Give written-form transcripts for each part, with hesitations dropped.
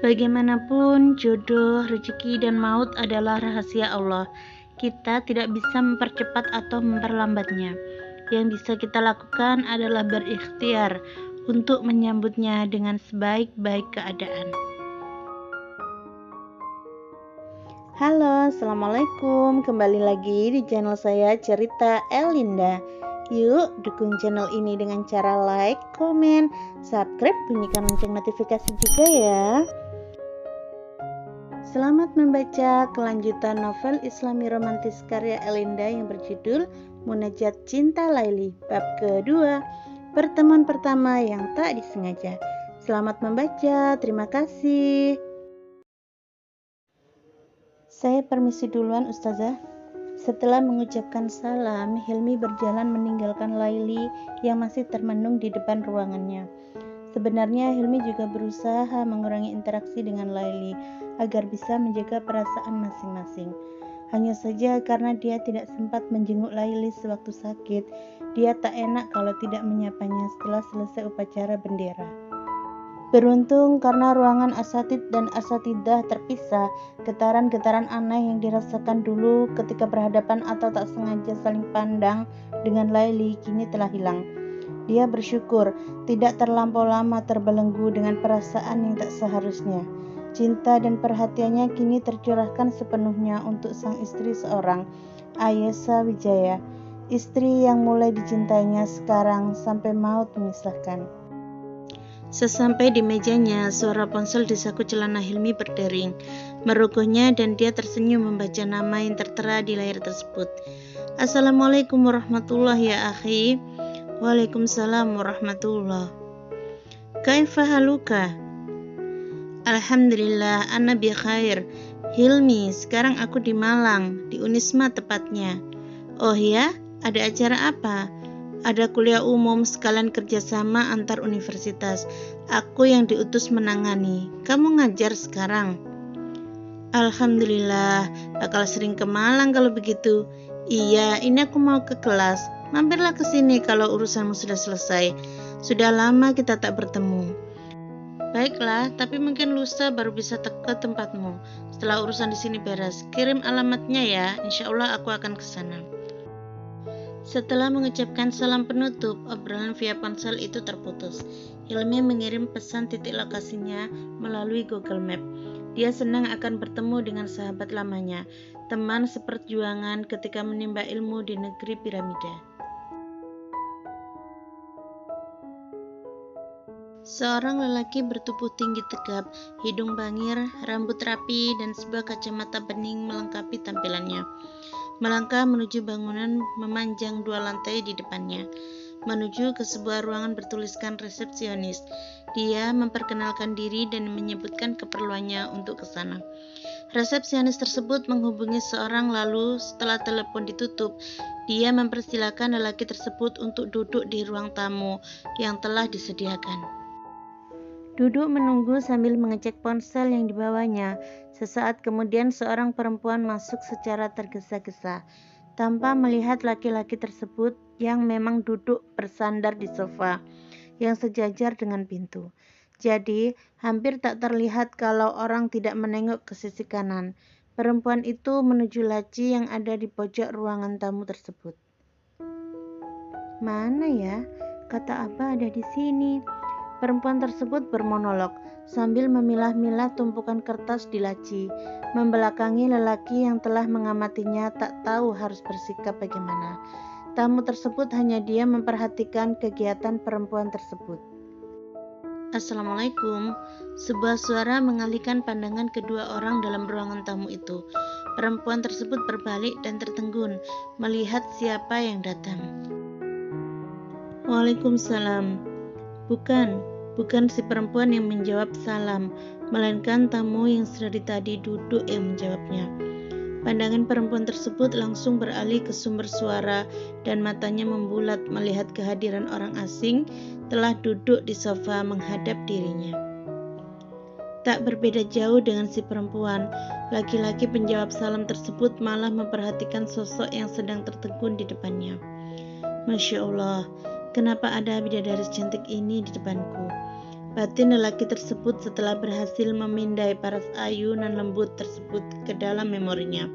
Bagaimanapun, jodoh, rezeki, dan maut adalah rahasia Allah. Kita tidak bisa mempercepat atau memperlambatnya. Yang bisa kita lakukan adalah berikhtiar untuk menyambutnya dengan sebaik-baik keadaan. Halo, assalamualaikum. Kembali lagi di channel saya, Cerita Elinda. Yuk dukung channel ini dengan cara like, komen, subscribe, bunyikan lonceng notifikasi juga ya. Selamat membaca kelanjutan novel Islami romantis karya Elinda yang berjudul Munajat Cinta Laili, bab kedua, pertemuan pertama yang tak disengaja. Selamat membaca, terima kasih. Saya permisi duluan, Ustazah. Setelah mengucapkan salam, Hilmi berjalan meninggalkan Laili yang masih termenung di depan ruangannya. Sebenarnya Hilmi juga berusaha mengurangi interaksi dengan Laili agar bisa menjaga perasaan masing-masing. Hanya saja karena dia tidak sempat menjenguk Laili sewaktu sakit, dia tak enak kalau tidak menyapanya setelah selesai upacara bendera. Beruntung karena ruangan asatid dan asatidah terpisah, getaran-getaran aneh yang dirasakan dulu ketika berhadapan atau tak sengaja saling pandang dengan Laili kini telah hilang. Dia bersyukur tidak terlampau lama terbelenggu dengan perasaan yang tak seharusnya. Cinta dan perhatiannya kini tercurahkan sepenuhnya untuk sang istri seorang, Ayesa Wijaya, istri yang mulai dicintainya sekarang sampai maut memisahkan. Sesampai di mejanya, suara ponsel di saku celana Hilmi berdering, merogohnya dan dia tersenyum membaca nama yang tertera di layar tersebut. Assalamualaikum warahmatullahi ya akhi. Waalaikumsalam warahmatullah. Kaifa haluka? Alhamdulillah, ana bi khair. Hilmi, sekarang aku di Malang, di Unisma tepatnya. Oh ya, ada acara apa? Ada kuliah umum sekalian kerjasama antar universitas. Aku yang diutus menangani. Kamu ngajar sekarang? Alhamdulillah, bakal sering ke Malang kalau begitu. Iya, ini aku mau ke kelas. Mampirlah ke sini kalau urusanmu sudah selesai. Sudah lama kita tak bertemu. Baiklah, tapi mungkin lusa baru bisa ke tempatmu. Setelah urusan di sini beres, kirim alamatnya ya. Insya Allah aku akan ke sana. Setelah mengucapkan salam penutup, obrolan via ponsel itu terputus. Hilmi mengirim pesan titik lokasinya melalui Google Map. Dia senang akan bertemu dengan sahabat lamanya, teman seperjuangan ketika menimba ilmu di negeri piramida. Seorang lelaki bertubuh tinggi tegap, hidung bangir, rambut rapi, dan sebuah kacamata bening melengkapi tampilannya. Melangkah menuju bangunan memanjang 2 lantai di depannya, menuju ke sebuah ruangan bertuliskan resepsionis. Dia memperkenalkan diri dan menyebutkan keperluannya untuk ke sana. Resepsionis tersebut menghubungi seorang, lalu setelah telepon ditutup, dia mempersilahkan lelaki tersebut untuk duduk di ruang tamu yang telah disediakan. Duduk menunggu sambil mengecek ponsel yang dibawanya. Sesaat kemudian seorang perempuan masuk secara tergesa-gesa, tanpa melihat laki-laki tersebut yang memang duduk bersandar di sofa yang sejajar dengan pintu. Jadi, hampir tak terlihat kalau orang tidak menengok ke sisi kanan. Perempuan itu menuju laci yang ada di pojok ruangan tamu tersebut. Mana ya? Kata Abah ada di sini. Perempuan tersebut bermonolog sambil memilah-milah tumpukan kertas di laci, membelakangi lelaki yang telah mengamatinya tak tahu harus bersikap bagaimana. Tamu tersebut hanya diam memperhatikan kegiatan perempuan tersebut. Assalamualaikum. Sebuah suara mengalihkan pandangan kedua orang dalam ruangan tamu itu. Perempuan tersebut berbalik dan tertegun melihat siapa yang datang. Waalaikumsalam. Bukan si perempuan yang menjawab salam, melainkan tamu yang sedari tadi duduk yang menjawabnya. Pandangan perempuan tersebut langsung beralih ke sumber suara dan matanya membulat melihat kehadiran orang asing telah duduk di sofa menghadap dirinya. Tak berbeda jauh dengan si perempuan, laki-laki penjawab salam tersebut malah memperhatikan sosok yang sedang tertegun di depannya. Masya Allah, kenapa ada bidadari cantik ini di depanku? Batin lelaki tersebut setelah berhasil memindai paras ayu nan lembut tersebut ke dalam memorinya.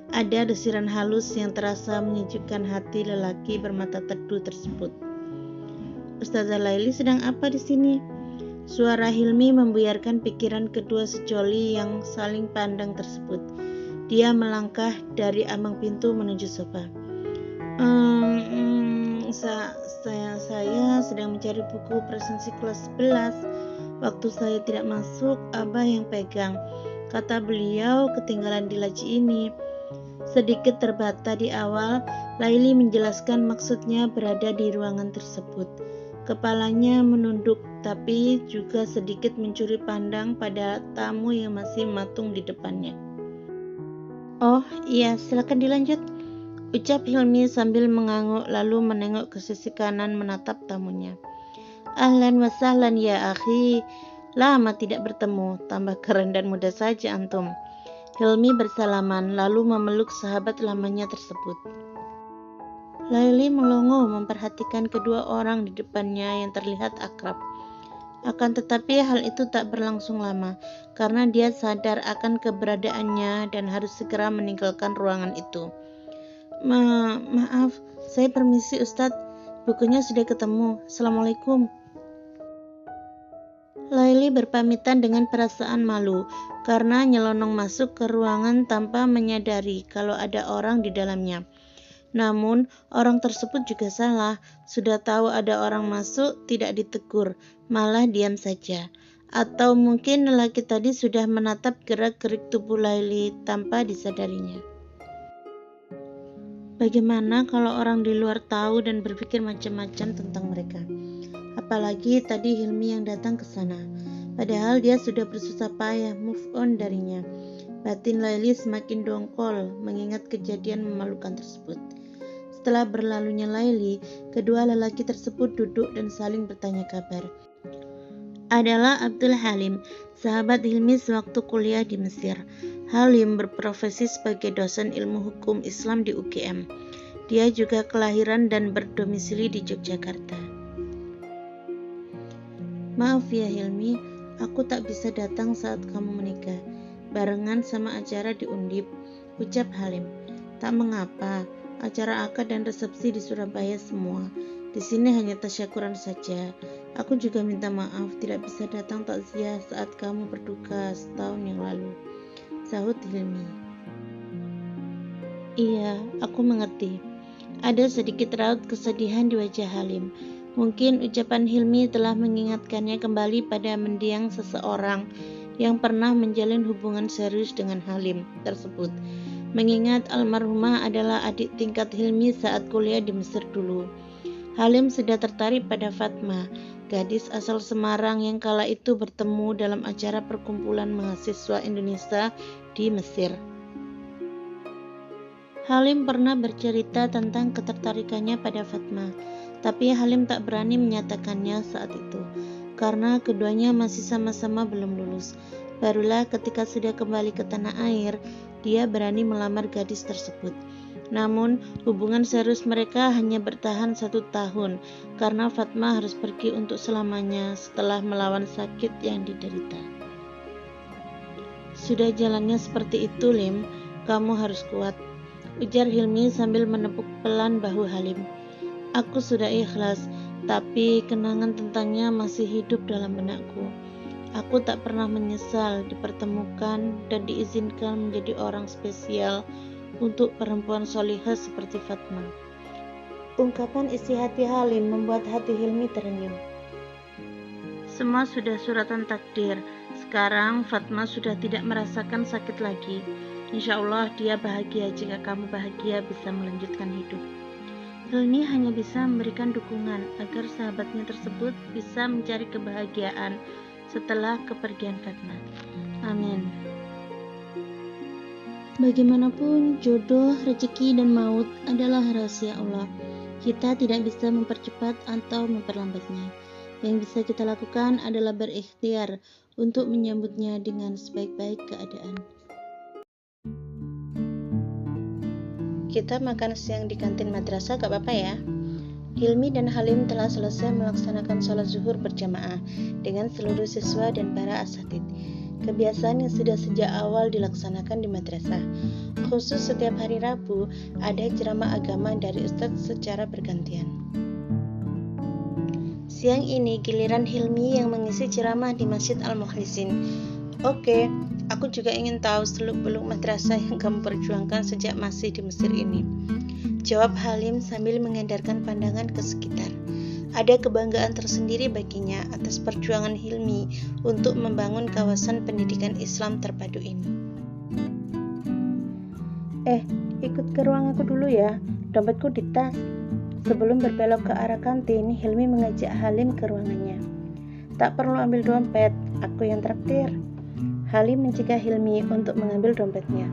Ada desiran halus yang terasa menyejukkan hati lelaki bermata teduh tersebut. Ustazah Laili sedang apa di sini? Suara Hilmi membuyarkan pikiran kedua sejoli yang saling pandang tersebut. Dia melangkah dari ambang pintu menuju sofa. Saya sedang mencari buku presensi kelas 11. Waktu saya tidak masuk, Abah yang pegang. Kata beliau ketinggalan di laci ini. Sedikit terbata di awal, Laili menjelaskan maksudnya berada di ruangan tersebut. Kepalanya menunduk, tapi juga sedikit mencuri pandang pada tamu yang masih matung di depannya. Oh iya, silakan dilanjut, ucap Hilmi sambil mengangguk lalu menengok ke sisi kanan menatap tamunya. Ahlan wa sahlan ya akhi, lama tidak bertemu, tambah keren dan muda saja antum. Hilmi bersalaman lalu memeluk sahabat lamanya tersebut. Laili melongo memperhatikan kedua orang di depannya yang terlihat akrab. Akan tetapi hal itu tak berlangsung lama, karena dia sadar akan keberadaannya dan harus segera meninggalkan ruangan itu. Maaf, saya permisi Ustadz, bukunya sudah ketemu. Assalamualaikum. Laili berpamitan dengan perasaan malu, karena nyelonong masuk ke ruangan tanpa menyadari kalau ada orang di dalamnya. Namun, orang tersebut juga salah. Sudah tahu ada orang masuk, tidak ditegur, malah diam saja. Atau mungkin lelaki tadi sudah menatap gerak-gerik tubuh Laili tanpa disadarinya. Bagaimana kalau orang di luar tahu dan berpikir macam-macam tentang mereka? Apalagi tadi Hilmi yang datang ke sana. Padahal dia sudah bersusah payah move on darinya. Batin Laili semakin dongkol mengingat kejadian memalukan tersebut. Setelah berlalunya Laili, kedua lelaki tersebut duduk dan saling bertanya kabar. Adalah Abdul Halim, sahabat Hilmi sewaktu kuliah di Mesir. Halim berprofesi sebagai dosen ilmu hukum Islam di UGM. Dia juga kelahiran dan berdomisili di Yogyakarta. Maaf ya Hilmi, aku tak bisa datang saat kamu menikah, barengan sama acara di Undip, ucap Halim. Tak mengapa, acara akad dan resepsi di Surabaya semua. Di sini hanya tasyakuran saja. Aku juga minta maaf tidak bisa datang takziah saat kamu berduka setahun yang lalu, sahut Hilmi. Iya, aku mengerti. Ada sedikit raut kesedihan di wajah Halim. Mungkin ucapan Hilmi telah mengingatkannya kembali pada mendiang seseorang yang pernah menjalin hubungan serius dengan Halim tersebut. Mengingat almarhumah adalah adik tingkat Hilmi saat kuliah di Mesir dulu. Halim sudah tertarik pada Fatma, gadis asal Semarang yang kala itu bertemu dalam acara perkumpulan mahasiswa Indonesia di Mesir. Halim pernah bercerita tentang ketertarikannya pada Fatma, tapi Halim tak berani menyatakannya saat itu, karena keduanya masih sama-sama belum lulus. Barulah ketika sudah kembali ke tanah air, dia berani melamar gadis tersebut. Namun, hubungan serius mereka hanya bertahan 1 tahun, karena Fatma harus pergi untuk selamanya setelah melawan sakit yang diderita. Sudah jalannya seperti itu, Lim, kamu harus kuat, ujar Hilmi sambil menepuk pelan bahu Halim. Aku sudah ikhlas, tapi kenangan tentangnya masih hidup dalam benakku. Aku tak pernah menyesal dipertemukan dan diizinkan menjadi orang spesial untuk perempuan solihah seperti Fatma. Ungkapan isi hati Halim membuat hati Hilmi terenyuh. Semua sudah suratan takdir. Sekarang Fatma sudah tidak merasakan sakit lagi. Insya Allah dia bahagia jika kamu bahagia bisa melanjutkan hidup. Hilmi hanya bisa memberikan dukungan agar sahabatnya tersebut bisa mencari kebahagiaan setelah kepergian Fatma. Amin. Bagaimanapun, jodoh, rezeki, dan maut adalah rahasia Allah. Kita tidak bisa mempercepat atau memperlambatnya. Yang bisa kita lakukan adalah berikhtiar untuk menyambutnya dengan sebaik-baik keadaan. Kita makan siang di kantin madrasah gak apa-apa ya? Hilmi dan Halim telah selesai melaksanakan sholat zuhur berjamaah dengan seluruh siswa dan para asatid. Kebiasaan yang sudah sejak awal dilaksanakan di madrasah. Khusus setiap hari Rabu, ada ceramah agama dari ustadz secara bergantian. Siang ini giliran Hilmi yang mengisi ceramah di Masjid Al-Mukhlisin. Oke, aku juga ingin tahu seluk-beluk madrasah yang kamu perjuangkan sejak masih di Mesir ini. Jawab Halim sambil mengendarkan pandangan ke sekitar. Ada kebanggaan tersendiri baginya atas perjuangan Hilmi untuk membangun kawasan pendidikan Islam terpadu ini. Ikut ke ruang aku dulu ya, dompetku di tas. Sebelum berbelok ke arah kantin, Hilmi mengajak Halim ke ruangannya. Tak perlu ambil dompet, aku yang traktir. Halim mencegah Hilmi untuk mengambil dompetnya.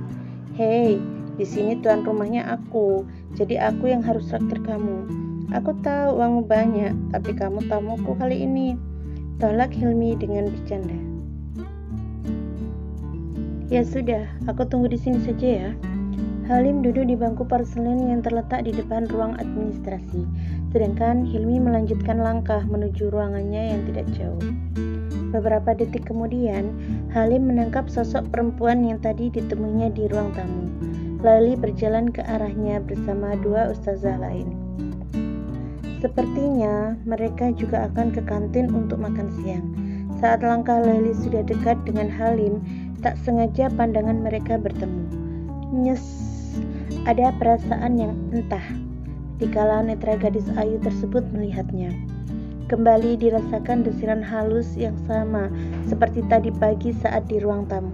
Hei, di sini tuan rumahnya aku, jadi aku yang harus traktir kamu. Aku tahu uangmu banyak, tapi kamu tamuku kali ini. Tolak Hilmi dengan bercanda. Ya sudah, aku tunggu di sini saja ya. Halim duduk di bangku porselen yang terletak di depan ruang administrasi, sedangkan Hilmi melanjutkan langkah menuju ruangannya yang tidak jauh. Beberapa detik kemudian, Halim menangkap sosok perempuan yang tadi ditemuinya di ruang tamu. Laili berjalan ke arahnya bersama dua ustazah lain. Sepertinya mereka juga akan ke kantin untuk makan siang. Saat langkah Laili sudah dekat dengan Halim, tak sengaja pandangan mereka bertemu. Nyes, ada perasaan yang entah dikala netra gadis ayu tersebut melihatnya. Kembali dirasakan desiran halus yang sama seperti tadi pagi saat di ruang tamu.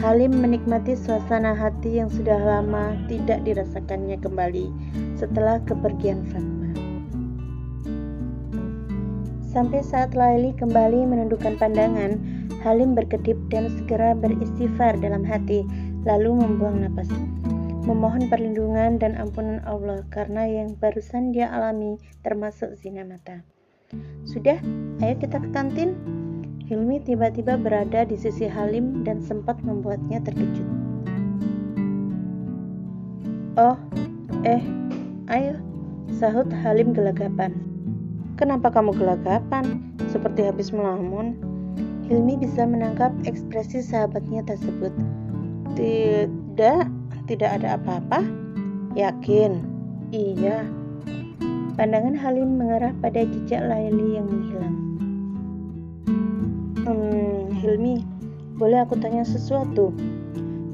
Halim menikmati suasana hati yang sudah lama tidak dirasakannya kembali setelah kepergian Fatma. Sampai saat Laili kembali menundukkan pandangan, Halim berkedip dan segera beristighfar dalam hati, lalu membuang napas, memohon perlindungan dan ampunan Allah karena yang barusan dia alami termasuk zina mata. Sudah, ayo kita ke kantin. Hilmi tiba-tiba berada di sisi Halim dan sempat membuatnya terkejut. Ayo, sahut Halim gelagapan. Kenapa kamu gelagapan? Seperti habis melamun. Hilmi bisa menangkap ekspresi sahabatnya tersebut. Tidak ada apa-apa. Yakin? Iya. Pandangan Halim mengarah pada jejak Laili yang menghilang. Hilmi, boleh aku tanya sesuatu?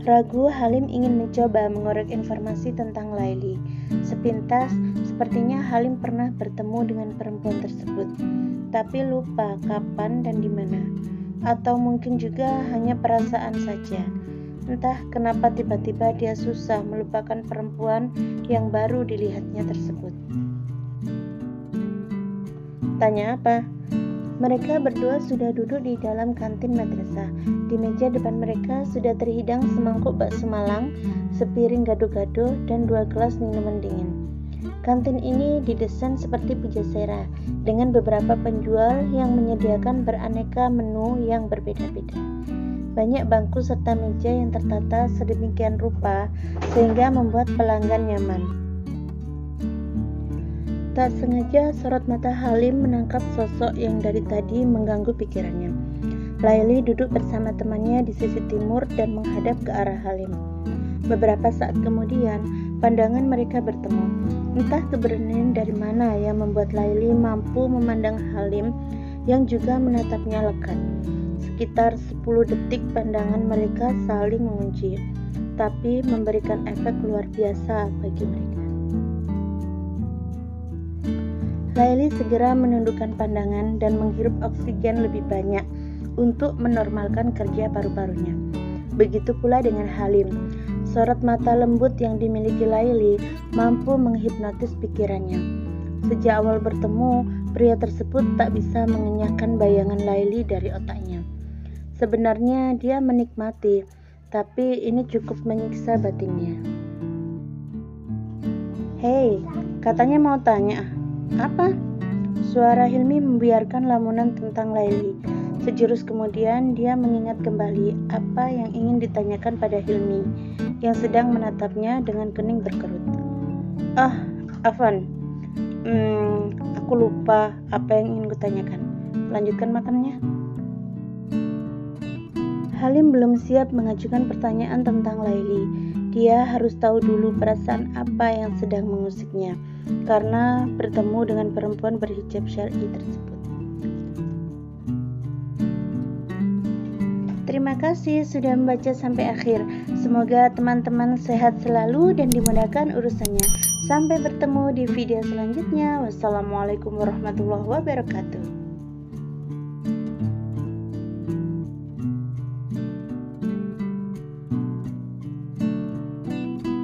Ragu, Halim ingin mencoba mengorek informasi tentang Laili. Sepintas, sepertinya Halim pernah bertemu dengan perempuan tersebut, tapi lupa kapan dan di mana. Atau mungkin juga hanya perasaan saja. Entah kenapa tiba-tiba dia susah melupakan perempuan yang baru dilihatnya tersebut. Tanya apa? Mereka berdua sudah duduk di dalam kantin madrasah. Di meja depan mereka sudah terhidang semangkuk bakso Malang, sepiring gado-gado, dan 2 gelas minuman dingin. Kantin ini didesain seperti pujasera, dengan beberapa penjual yang menyediakan beraneka menu yang berbeda-beda. Banyak bangku serta meja yang tertata sedemikian rupa sehingga membuat pelanggan nyaman. Tak sengaja sorot mata Halim menangkap sosok yang dari tadi mengganggu pikirannya. Laili duduk bersama temannya di sisi timur dan menghadap ke arah Halim. Beberapa saat kemudian, pandangan mereka bertemu. Entah keberanian dari mana yang membuat Laili mampu memandang Halim yang juga menatapnya lekat. Sekitar 10 detik pandangan mereka saling mengunci, tapi memberikan efek luar biasa bagi mereka. Laili segera menundukkan pandangan dan menghirup oksigen lebih banyak untuk menormalkan kerja paru-parunya. Begitu pula dengan Halim. Sorot mata lembut yang dimiliki Laili mampu menghipnotis pikirannya. Sejak awal bertemu, pria tersebut tak bisa mengenyahkan bayangan Laili dari otaknya. Sebenarnya dia menikmati, tapi ini cukup menyiksa batinnya. Hei, katanya mau tanya. Apa? Suara Hilmi membiarkan lamunan tentang Laili. Sejurus kemudian dia mengingat kembali apa yang ingin ditanyakan pada Hilmi yang sedang menatapnya dengan kening berkerut. Afwan, Aku lupa apa yang ingin kutanyakan. Lanjutkan makannya. Halim belum siap mengajukan pertanyaan tentang Laili. Dia harus tahu dulu perasaan apa yang sedang mengusiknya, karena bertemu dengan perempuan berhijab syar'i tersebut. Terima kasih sudah membaca sampai akhir. Semoga teman-teman sehat selalu dan dimudahkan urusannya. Sampai bertemu di video selanjutnya. Wassalamualaikum warahmatullahi wabarakatuh.